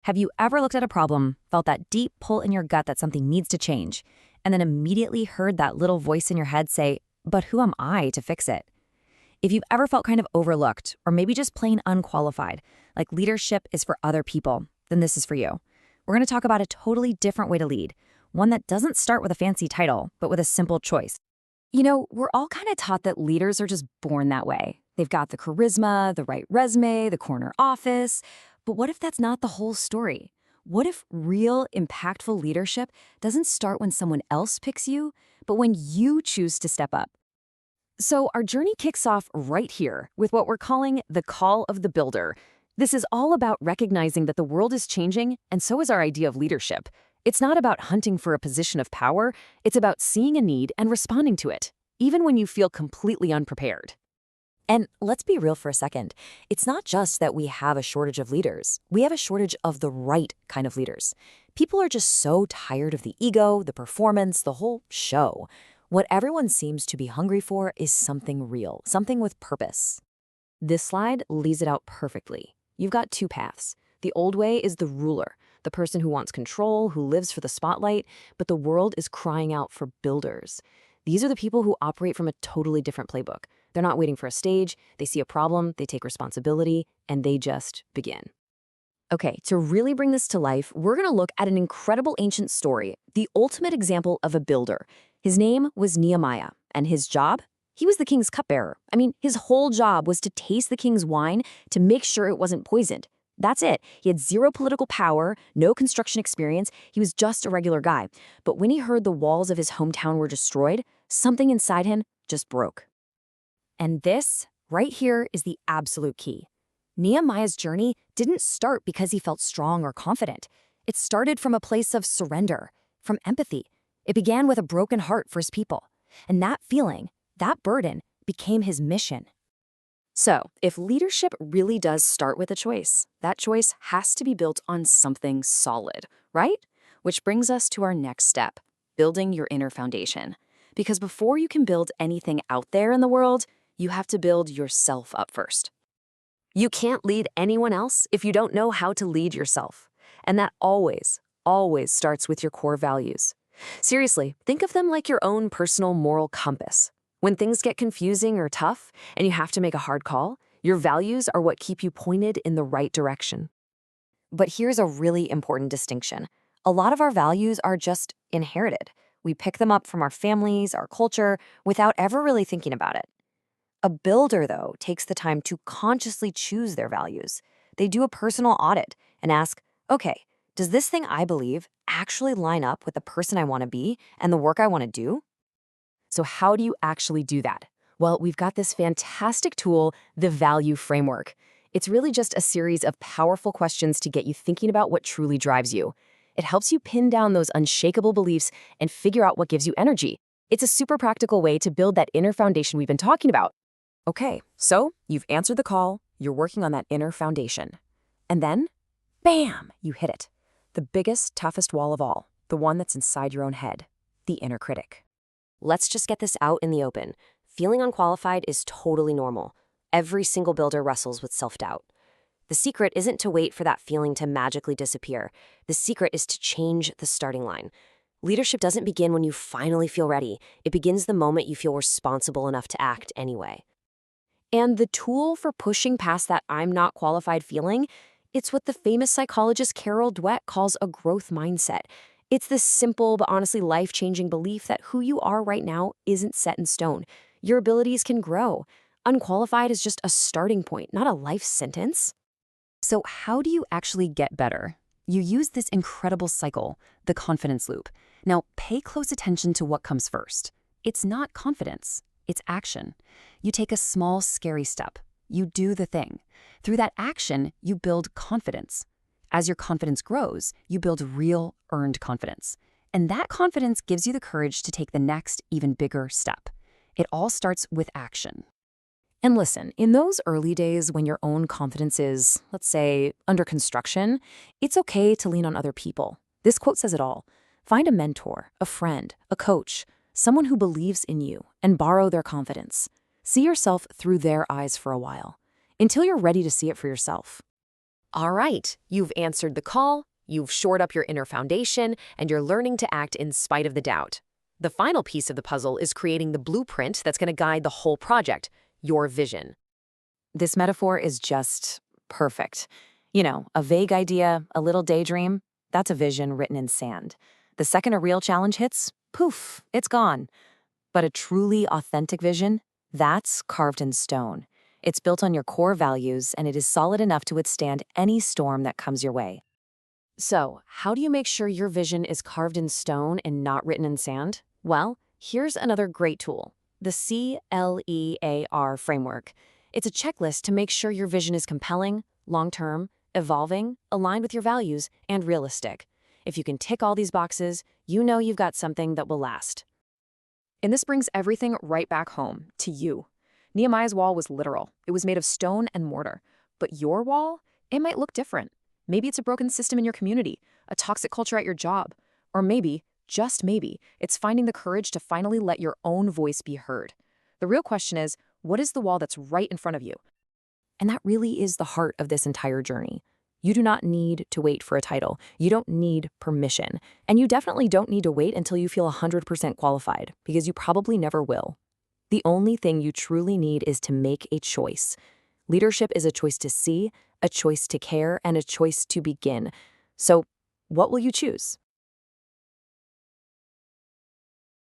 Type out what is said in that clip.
Have you ever looked at a problem, felt that deep pull in your gut that something needs to change, and then immediately heard that little voice in your head say, "But who am I to fix it?" If you've ever felt kind of overlooked, or maybe just plain unqualified, like leadership is for other people, then this is for you. We're going to talk about a totally different way to lead, one that doesn't start with a fancy title, but with a simple choice. We're all kind of taught that leaders are just born that way. They've got the charisma, the right resume, the corner office. But what if that's not the whole story? What if real, impactful leadership doesn't start when someone else picks you, but when you choose to step up? So our journey kicks off right here with what we're calling the call of the builder. This is all about recognizing that the world is changing, and so is our idea of leadership. It's not about hunting for a position of power, it's about seeing a need and responding to it, even when you feel completely unprepared. And let's be real for a second. It's not just that we have a shortage of leaders. We have a shortage of the right kind of leaders. People are just so tired of the ego, the performance, the whole show. What everyone seems to be hungry for is something real, something with purpose. This slide lays it out perfectly. You've got two paths. The old way is the ruler, the person who wants control, who lives for the spotlight, but the world is crying out for builders. These are the people who operate from a totally different playbook. They're not waiting for a stage, they see a problem, they take responsibility, and they just begin. Okay, to really bring this to life, we're going to look at an incredible ancient story, the ultimate example of a builder. His name was Nehemiah, and his job? He was the king's cupbearer. His whole job was to taste the king's wine to make sure it wasn't poisoned. That's it. He had zero political power, no construction experience. He was just a regular guy. But when he heard the walls of his hometown were destroyed, something inside him just broke. And this, right here, is the absolute key. Nehemiah's journey didn't start because he felt strong or confident. It started from a place of surrender, from empathy. It began with a broken heart for his people. And that feeling, that burden, became his mission. So, if leadership really does start with a choice, that choice has to be built on something solid, right? Which brings us to our next step, building your inner foundation. Because before you can build anything out there in the world, you have to build yourself up first. You can't lead anyone else if you don't know how to lead yourself. And that always, always starts with your core values. Seriously, think of them like your own personal moral compass. When things get confusing or tough, and you have to make a hard call, your values are what keep you pointed in the right direction. But here's a really important distinction. A lot of our values are just inherited. We pick them up from our families, our culture, without ever really thinking about it. A builder, though, takes the time to consciously choose their values. They do a personal audit and ask, okay, does this thing I believe actually line up with the person I want to be and the work I want to do? So how do you actually do that? Well, we've got this fantastic tool, the Value Framework. It's really just a series of powerful questions to get you thinking about what truly drives you. It helps you pin down those unshakable beliefs and figure out what gives you energy. It's a super practical way to build that inner foundation we've been talking about. Okay, so you've answered the call, you're working on that inner foundation. And then, bam, you hit it. The biggest, toughest wall of all, the one that's inside your own head, the inner critic. Let's just get this out in the open. Feeling unqualified is totally normal. Every single builder wrestles with self-doubt. The secret isn't to wait for that feeling to magically disappear. The secret is to change the starting line. Leadership doesn't begin when you finally feel ready. It begins the moment you feel responsible enough to act anyway. And the tool for pushing past that I'm not qualified feeling, it's what the famous psychologist Carol Dweck calls a growth mindset. It's this simple but honestly life-changing belief that who you are right now isn't set in stone. Your abilities can grow. Unqualified is just a starting point, not a life sentence. So how do you actually get better? You use this incredible cycle, the confidence loop. Now, pay close attention to what comes first. It's not confidence, it's action. You take a small, scary step. You do the thing. Through that action, you build confidence. As your confidence grows, you build real, earned confidence. And that confidence gives you the courage to take the next, even bigger step. It all starts with action. And listen, in those early days when your own confidence is, let's say, under construction, it's okay to lean on other people. This quote says it all. Find a mentor, a friend, a coach, someone who believes in you, and borrow their confidence. See yourself through their eyes for a while, until you're ready to see it for yourself. All right, you've answered the call, you've shored up your inner foundation, and you're learning to act in spite of the doubt. The final piece of the puzzle is creating the blueprint that's going to guide the whole project, your vision. This metaphor is just perfect. You know, a vague idea, a little daydream, that's a vision written in sand. The second a real challenge hits, poof, it's gone. But a truly authentic vision, that's carved in stone. It's built on your core values, and it is solid enough to withstand any storm that comes your way. So, how do you make sure your vision is carved in stone and not written in sand? Well, here's another great tool, the CLEAR framework. It's a checklist to make sure your vision is compelling, long-term, evolving, aligned with your values, and realistic. If you can tick all these boxes, you know you've got something that will last. And this brings everything right back home, to you. Nehemiah's wall was literal. It was made of stone and mortar. But your wall, it might look different. Maybe it's a broken system in your community, a toxic culture at your job, or maybe, just maybe, it's finding the courage to finally let your own voice be heard. The real question is, what is the wall that's right in front of you? And that really is the heart of this entire journey. You do not need to wait for a title. You don't need permission. And you definitely don't need to wait until you feel 100% qualified, because you probably never will. The only thing you truly need is to make a choice. Leadership is a choice to see, a choice to care, and a choice to begin. So, what will you choose?